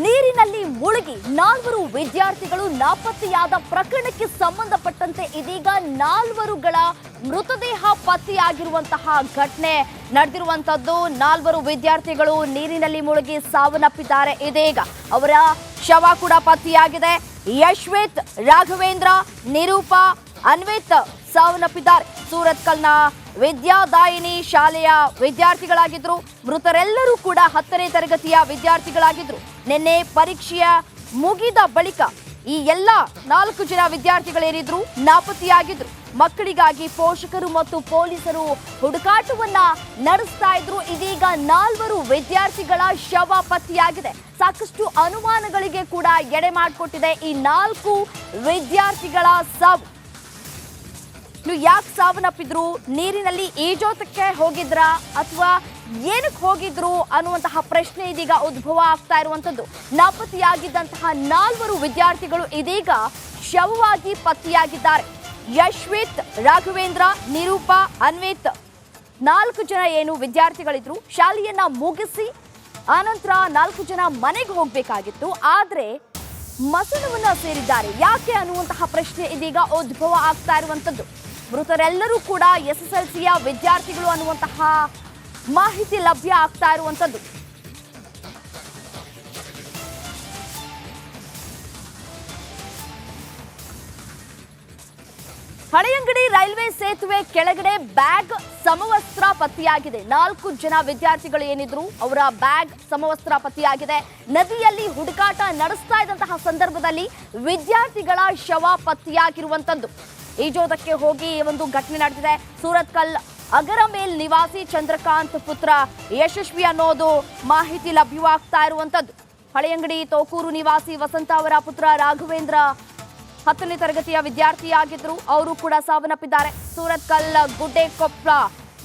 ನೀರಿನಲ್ಲಿ ಮುಳುಗಿ 4 ವಿದ್ಯಾರ್ಥಿಗಳು ನಾಪತ್ತೆಯಾದ ಪ್ರಕರಣಕ್ಕೆ ಸಂಬಂಧಪಟ್ಟಂತೆ ಇದೀಗ 4ಗಳ ಮೃತದೇಹ ಪತ್ತೆಯಾಗಿರುವಂತಹ ಘಟನೆ ನಡೆದಿರುವಂತದ್ದು. 4 ವಿದ್ಯಾರ್ಥಿಗಳು ನೀರಿನಲ್ಲಿ ಮುಳುಗಿ ಸಾವನ್ನಪ್ಪಿದ್ದಾರೆ. ಇದೀಗ ಅವರ ಶವ ಕೂಡ ಪತ್ತೆಯಾಗಿದೆ. ಯಶ್ವಿತ್, ರಾಘವೇಂದ್ರ, ನಿರೂಪಾ, ಅನ್ವಿತ್ ಸಾವನ್ನಪ್ಪಿದ್ದಾರೆ. ಸೂರತ್ಕಲ್ನ ವಿದ್ಯಾದಾಯಿನಿ ಶಾಲೆಯ ವಿದ್ಯಾರ್ಥಿಗಳಾಗಿದ್ರು. ಮೃತರೆಲ್ಲರೂ ಕೂಡ 10ನೇ ತರಗತಿಯ ವಿದ್ಯಾರ್ಥಿಗಳಾಗಿದ್ರು. ನಿನ್ನೆ ಪರೀಕ್ಷೆಯ ಮುಗಿದ ಬಳಿಕ ಈ ಎಲ್ಲ 4 ಜನ ವಿದ್ಯಾರ್ಥಿಗಳೇನಿದ್ರು ನಾಪತ್ತೆಯಾಗಿದ್ರು. ಮಕ್ಕಳಿಗಾಗಿ ಪೋಷಕರು ಮತ್ತು ಪೊಲೀಸರು ಹುಡುಕಾಟವನ್ನ ನಡೆಸ್ತಾ ಇದ್ರು. ಇದೀಗ 4 ವಿದ್ಯಾರ್ಥಿಗಳ ಶವ ಪತ್ತೆಯಾಗಿದೆ. ಸಾಕಷ್ಟು ಅನುಮಾನಗಳಿಗೆ ಕೂಡ ಎಡೆ ಮಾಡಿಕೊಟ್ಟಿದೆ ಈ 4 ವಿದ್ಯಾರ್ಥಿಗಳ ಸಾವು. ಯಾಕೆ ಸಾವನ್ನಪ್ಪಿದ್ರು? ನೀರಿನಲ್ಲಿ ಈಜೋತಕ್ಕೆ ಹೋಗಿದ್ರಾ ಅಥವಾ ಏನಕ್ಕೆ ಹೋಗಿದ್ರು ಅನ್ನುವಂತಹ ಪ್ರಶ್ನೆ ಇದೀಗ ಉದ್ಭವ ಆಗ್ತಾ ಇರುವಂತದ್ದು. ನಾಪತ್ತೆಯಾಗಿದ್ದಂತಹ 4 ವಿದ್ಯಾರ್ಥಿಗಳು ಇದೀಗ ಶವವಾಗಿ ಪತ್ತೆಯಾಗಿದ್ದಾರೆ. ಯಶ್ವಿತ್, ರಾಘವೇಂದ್ರ, ನಿರೂಪಾ, ಅನ್ವಿತ್ 4 ಜನ ಏನು ವಿದ್ಯಾರ್ಥಿಗಳಿದ್ರು. ಶಾಲೆಯನ್ನ ಮುಗಿಸಿ ಆನಂತರ 4 ಜನ ಮನೆಗೆ ಹೋಗ್ಬೇಕಾಗಿತ್ತು. ಆದ್ರೆ ಮಸಣವನ್ನ ಸೇರಿದ್ದಾರೆ. ಯಾಕೆ ಅನ್ನುವಂತಹ ಪ್ರಶ್ನೆ ಇದೀಗ ಉದ್ಭವ ಆಗ್ತಾ ಇರುವಂತದ್ದು. ಮೃತರೆಲ್ಲರೂ ಕೂಡ SSLCಯ ವಿದ್ಯಾರ್ಥಿಗಳು ಅನ್ನುವಂತಹ ಮಾಹಿತಿ ಲಭ್ಯ ಆಗ್ತಾ ಇರುವಂತದ್ದು. ಹಳೆಯಂಗಡಿ ರೈಲ್ವೆ ಸೇತುವೆ ಕೆಳಗಡೆ ಬ್ಯಾಗ್, ಸಮವಸ್ತ್ರ ಪತ್ತೆಯಾಗಿದೆ. 4 ಜನ ವಿದ್ಯಾರ್ಥಿಗಳು ಏನಿದ್ರು ಅವರ ಬ್ಯಾಗ್, ಸಮವಸ್ತ್ರ ಪತ್ತೆಯಾಗಿದೆ. ನದಿಯಲ್ಲಿ ಹುಡುಕಾಟ ನಡೆಸ್ತಾ ಇದ್ದಂತಹ ಸಂದರ್ಭದಲ್ಲಿ ವಿದ್ಯಾರ್ಥಿಗಳ ಶವ ಪತ್ತೆಯಾಗಿರುವಂತದ್ದು. ಈಜೋದಕ್ಕೆ ಹೋಗಿ ಒಂದು ಘಟನೆ ನಡೆದಿದೆ. ಸೂರತ್ಕಲ್ ಅಗರಮೇಲ್ ನಿವಾಸಿ ಚಂದ್ರಕಾಂತ್ ಪುತ್ರ ಯಶಸ್ವಿ ಅನ್ನೋದು ಮಾಹಿತಿ ಲಭ್ಯವಾಗ್ತಾ ಇರುವಂತದ್ದು. ಹಳೆಯಂಗಡಿ ತೋಕೂರು ನಿವಾಸಿ ವಸಂತ ಅವರ ಪುತ್ರ ರಾಘವೇಂದ್ರ 10ನೇ ತರಗತಿಯ ವಿದ್ಯಾರ್ಥಿಯಾಗಿದ್ರು. ಅವರು ಕೂಡ ಸಾವನ್ನಪ್ಪಿದ್ದಾರೆ. ಸೂರತ್ಕಲ್ ಗುಡ್ಡೆಕೊಪ್ಪ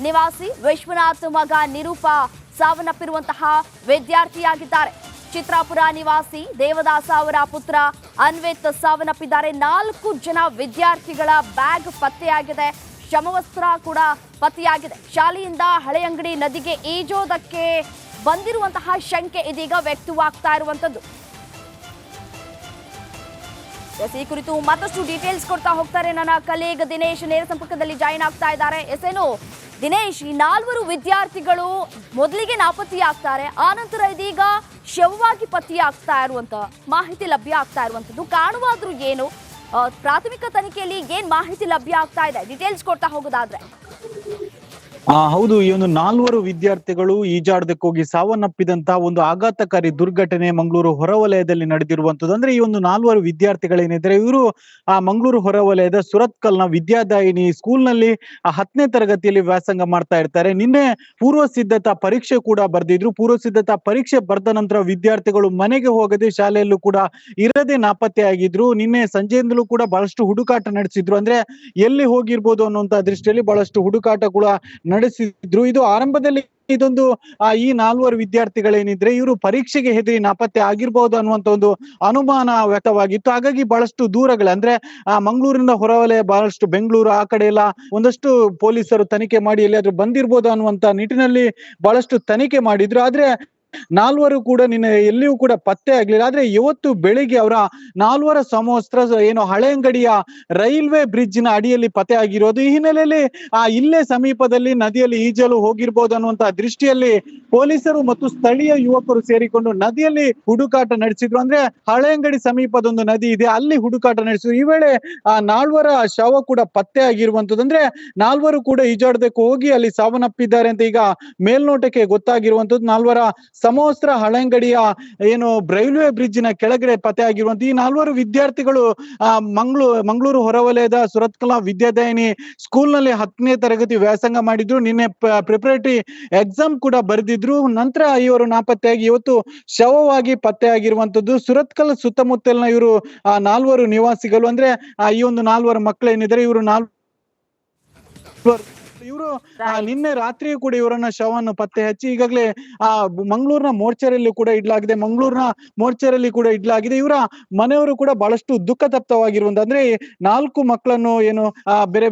ನಿವಾಸಿ ವಿಶ್ವನಾಥ್ ಮಗ ನಿರೂಪಾ ಸಾವನ್ನಪ್ಪಿರುವಂತಹ ವಿದ್ಯಾರ್ಥಿಯಾಗಿದ್ದಾರೆ. ಚಿತ್ರಾಪುರ ನಿವಾಸಿ ದೇವದಾಸ ಅವರ ಪುತ್ರ ಅನ್ವಿತ್ ಸಾವನ್ನಪ್ಪಿದ್ದಾರೆ. 4 ಜನ ವಿದ್ಯಾರ್ಥಿಗಳ ಬ್ಯಾಗ್ ಪತ್ತೆಯಾಗಿದೆ. ಶವವಸ್ತ್ರ ಕೂಡ ಪತ್ತೆಯಾಗಿದೆ. ಶಾಲೆಯಿಂದ ಹಳೆಯಂಗಡಿ ನದಿಗೆ ಈಜೋದಕ್ಕೆ ಬಂದಿರುವಂತಹ ಶಂಕೆ ಇದೀಗ ವ್ಯಕ್ತವಾಗ್ತಾ ಇರುವಂತದ್ದು. ಈ ಕುರಿತು ಮತ್ತಷ್ಟು ಡೀಟೇಲ್ಸ್ ಕೊಡ್ತಾ ಹೋಗ್ತಾರೆ ನನ್ನ ಕಲೀಗ್ ದಿನೇಶ್. ನೇರ ಸಂಪರ್ಕದಲ್ಲಿ ಜಾಯಿನ್ ಆಗ್ತಾ ಇದ್ದಾರೆ. ಏನು ದಿನೇಶ್, ಈ 4 ವಿದ್ಯಾರ್ಥಿಗಳು ಮೊದಲಿಗೆ ನಾಪತ್ತೆಯಾಗ್ತಾರೆ, ಆನಂತರ ಇದೀಗ ಶವವಾಗಿ ಪತ್ತೆಯಾಗ್ತಾ ಇರುವಂತ ಮಾಹಿತಿ ಲಭ್ಯ ಆಗ್ತಾ ಇರುವಂತದ್ದು. ಕಾರಣವಾದ್ರೂ ಏನು? ಪ್ರಾಥಮಿಕ ತನಿಖೆಯಲ್ಲಿ ಏನ್ ಮಾಹಿತಿ ಲಭ್ಯ ಆಗ್ತಾ ಇದೆ? ಡೀಟೇಲ್ಸ್ ಕೊಡ್ತಾ ಹೋಗೋದಾದ್ರೆ. ಹೌದು, ಈ ಒಂದು 4 ವಿದ್ಯಾರ್ಥಿಗಳು ಈಜಾಡದಕ್ಕೆ ಹೋಗಿ ಸಾವನ್ನಪ್ಪಿದಂತಹ ಒಂದು ಆಘಾತಕಾರಿ ದುರ್ಘಟನೆ ಮಂಗಳೂರು ಹೊರವಲಯದಲ್ಲಿ ನಡೆದಿರುವಂತದ್ದು. ಅಂದ್ರೆ ಈ ಒಂದು 4 ವಿದ್ಯಾರ್ಥಿಗಳೇನಿದ್ದಾರೆ ಇವರು ಮಂಗಳೂರು ಹೊರವಲಯದ ಸುರತ್ಕಲ್ನ ವಿದ್ಯಾದಾಯಿನಿ ಸ್ಕೂಲ್ ನಲ್ಲಿ 10ನೇ ತರಗತಿಯಲ್ಲಿ ವ್ಯಾಸಂಗ ಮಾಡ್ತಾ ಇರ್ತಾರೆ. ನಿನ್ನೆ ಪೂರ್ವ ಸಿದ್ಧತಾ ಪರೀಕ್ಷೆ ಕೂಡ ಬರ್ದಿದ್ರು. ಪೂರ್ವ ಸಿದ್ಧತಾ ಪರೀಕ್ಷೆ ಬರ್ದ ನಂತರ ವಿದ್ಯಾರ್ಥಿಗಳು ಮನೆಗೆ ಹೋಗದೆ ಶಾಲೆಯಲ್ಲೂ ಕೂಡ ಇರದೆ ನಾಪತ್ತೆ ಆಗಿದ್ರು. ನಿನ್ನೆ ಸಂಜೆಯಿಂದಲೂ ಕೂಡ ಬಹಳಷ್ಟು ಹುಡುಕಾಟ ನಡೆಸಿದ್ರು. ಅಂದ್ರೆ ಎಲ್ಲಿ ಹೋಗಿರ್ಬೋದು ಅನ್ನುವಂತ ದೃಷ್ಟಿಯಲ್ಲಿ ಬಹಳಷ್ಟು ಹುಡುಕಾಟ ಕೂಡ ನಡೆಸಿದ್ರು. ಇದು ಆರಂಭದಲ್ಲಿ ಇದೊಂದು ಈ 4 ವಿದ್ಯಾರ್ಥಿಗಳೇನಿದ್ರೆ ಇವರು ಪರೀಕ್ಷೆಗೆ ಹೆದರಿ ನಾಪತ್ತೆ ಆಗಿರ್ಬಹುದು ಅನ್ನುವಂತ ಒಂದು ಅನುಮಾನ ವ್ಯಕ್ತವಾಗಿತ್ತು. ಹಾಗಾಗಿ ಬಹಳಷ್ಟು ದೂರಗಳ ಅಂದ್ರೆ ಮಂಗಳೂರಿನಿಂದ ಹೊರವಲಯ ಬಹಳಷ್ಟು ಬೆಂಗಳೂರು ಆ ಕಡೆ ಎಲ್ಲ ಒಂದಷ್ಟು ಪೊಲೀಸರು ತನಿಖೆ ಮಾಡಿ ಎಲ್ಲಿಯಾದ್ರೂ ಬಂದಿರ್ಬೋದು ಅನ್ನುವಂತ ನಿಟ್ಟಿನಲ್ಲಿ ಬಹಳಷ್ಟು ತನಿಖೆ ಮಾಡಿದ್ರು. ಆದ್ರೆ 4 ಕೂಡ ನಿನ್ನೆ ಎಲ್ಲಿಯೂ ಕೂಡ ಪತ್ತೆ ಆಗ್ಲಿಲ್ಲ. ಆದ್ರೆ ಇವತ್ತು ಬೆಳಿಗ್ಗೆ ಅವರ 4 ಸಮವಸ್ತ್ರ ಏನು ಹಳೆಯಂಗಡಿಯ ರೈಲ್ವೆ ಬ್ರಿಡ್ಜ್ ನ ಅಡಿಯಲ್ಲಿ ಪತ್ತೆ ಆಗಿರೋದು. ಈ ಹಿನ್ನೆಲೆಯಲ್ಲಿ ಇಲ್ಲೇ ಸಮೀಪದಲ್ಲಿ ನದಿಯಲ್ಲಿ ಈಜಲು ಹೋಗಿರ್ಬೋದು ಅನ್ನುವಂತ ದೃಷ್ಟಿಯಲ್ಲಿ ಪೊಲೀಸರು ಮತ್ತು ಸ್ಥಳೀಯ ಯುವಕರು ಸೇರಿಕೊಂಡು ನದಿಯಲ್ಲಿ ಹುಡುಕಾಟ ನಡೆಸಿದ್ರು. ಅಂದ್ರೆ ಹಳೆಯಂಗಡಿ ಸಮೀಪದೊಂದು ನದಿ ಇದೆ, ಅಲ್ಲಿ ಹುಡುಕಾಟ ನಡೆಸಿದ್ರು. ಈ ವೇಳೆ 4 ಶವ ಕೂಡ ಪತ್ತೆ ಆಗಿರುವಂತದ್ದು. ಅಂದ್ರೆ 4 ಕೂಡ ಈಜಾಡೋದಕ್ಕೆ ಹೋಗಿ ಅಲ್ಲಿ ಸಾವನ್ನಪ್ಪಿದ್ದಾರೆ ಅಂತ ಈಗ ಮೇಲ್ನೋಟಕ್ಕೆ ಗೊತ್ತಾಗಿರುವಂತದ್ದು. 4 ಸಮವಸ್ತ್ರ ಹಳೆಯಂಗಡಿಯ ಏನು ರೈಲ್ವೆ ಬ್ರಿಡ್ಜ್ ನ ಕೆಳಗಡೆ ಪತ್ತೆ ಆಗಿರುವಂತ ಈ 4 ವಿದ್ಯಾರ್ಥಿಗಳು ಮಂಗಳೂರು ಹೊರವಲಯದ ಸುರತ್ಕಲ ವಿದ್ಯಾದಾಯಿನಿ ಸ್ಕೂಲ್ ನಲ್ಲಿ 10ನೇ ತರಗತಿ ವ್ಯಾಸಂಗ ಮಾಡಿದ್ರು. ನಿನ್ನೆ ಪ್ರಿಪರೇಟರಿ ಎಕ್ಸಾಮ್ ಕೂಡ ಬರೆದಿದ್ರು. ನಂತರ ಇವರು ನಾಪತ್ತೆಯಾಗಿ ಇವತ್ತು ಶವವಾಗಿ ಪತ್ತೆ ಆಗಿರುವಂತದ್ದು. ಸುರತ್ಕಲ್ ಸುತ್ತಮುತ್ತಲಿನ ಇವರು 4 ನಿವಾಸಿಗಳು. ಅಂದ್ರೆ ಈ ಒಂದು 4 ಮಕ್ಕಳೇನಿದ್ದಾರೆ ಇವರು 4 ಇವರು ನಿನ್ನೆ ರಾತ್ರಿಯೂ ಕೂಡ ಇವರನ್ನ ಶವವನ್ನು ಪತ್ತೆ ಹಚ್ಚಿ ಈಗಾಗಲೇ ಮಂಗಳೂರಿನ ಮೋರ್ಚರಿಯಲ್ಲಿ ಕೂಡ ಇಡ್ಲಾಗಿದೆ. ಮಂಗಳೂರಿನ ಮೋರ್ಚರಿಯಲ್ಲಿ ಕೂಡ ಇಡ್ಲಾಗಿದೆ. ಇವರ ಮನೆಯವರು ಕೂಡ ಬಹಳಷ್ಟು ದುಃಖ ತಪ್ತವಾಗಿರುವಂತ ಅಂದ್ರೆ 4 ಮಕ್ಕಳನ್ನು ಏನು ಬೇರೆ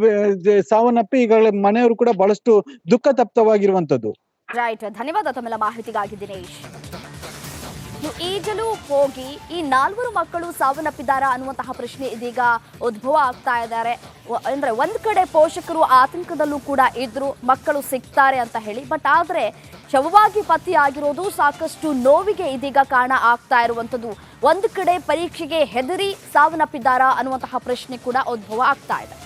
ಸಾವನ್ನಪ್ಪಿ ಈಗಾಗಲೇ ಮನೆಯವರು ಕೂಡ ಬಹಳಷ್ಟು ದುಃಖ ತಪ್ತವಾಗಿರುವಂತದ್ದು. ರೈಟ್, ಧನ್ಯವಾದ ತಮ್ಮೆಲ್ಲ ಮಾಹಿತಿಗಾಗಿ ದಿನೇಶ್. ಈಜಲು ಹೋಗಿ ಈ 4 ಮಕ್ಕಳು ಸಾವನ್ನಪ್ಪಿದ್ದಾರಾ ಅನ್ನುವಂತಹ ಪ್ರಶ್ನೆ ಇದೀಗ ಉದ್ಭವ ಆಗ್ತಾ ಇದ್ದಾರೆ. ಅಂದ್ರೆ ಒಂದ್ ಕಡೆ ಪೋಷಕರು ಆತಂಕದಲ್ಲೂ ಕೂಡ ಇದ್ರು, ಮಕ್ಕಳು ಸಿಗ್ತಾರೆ ಅಂತ ಹೇಳಿ. ಬಟ್ ಆದ್ರೆ ಶವವಾಗಿ ಪತ್ತೆಯಾಗಿರೋದು ಸಾಕಷ್ಟು ನೋವಿಗೆ ಇದೀಗ ಕಾರಣ ಆಗ್ತಾ ಇರುವಂತದ್ದು. ಒಂದ್ ಕಡೆ ಪರೀಕ್ಷೆಗೆ ಹೆದರಿ ಸಾವನ್ನಪ್ಪಿದ್ದಾರಾ ಅನ್ನುವಂತಹ ಪ್ರಶ್ನೆ ಕೂಡ ಉದ್ಭವ ಆಗ್ತಾ ಇದೆ.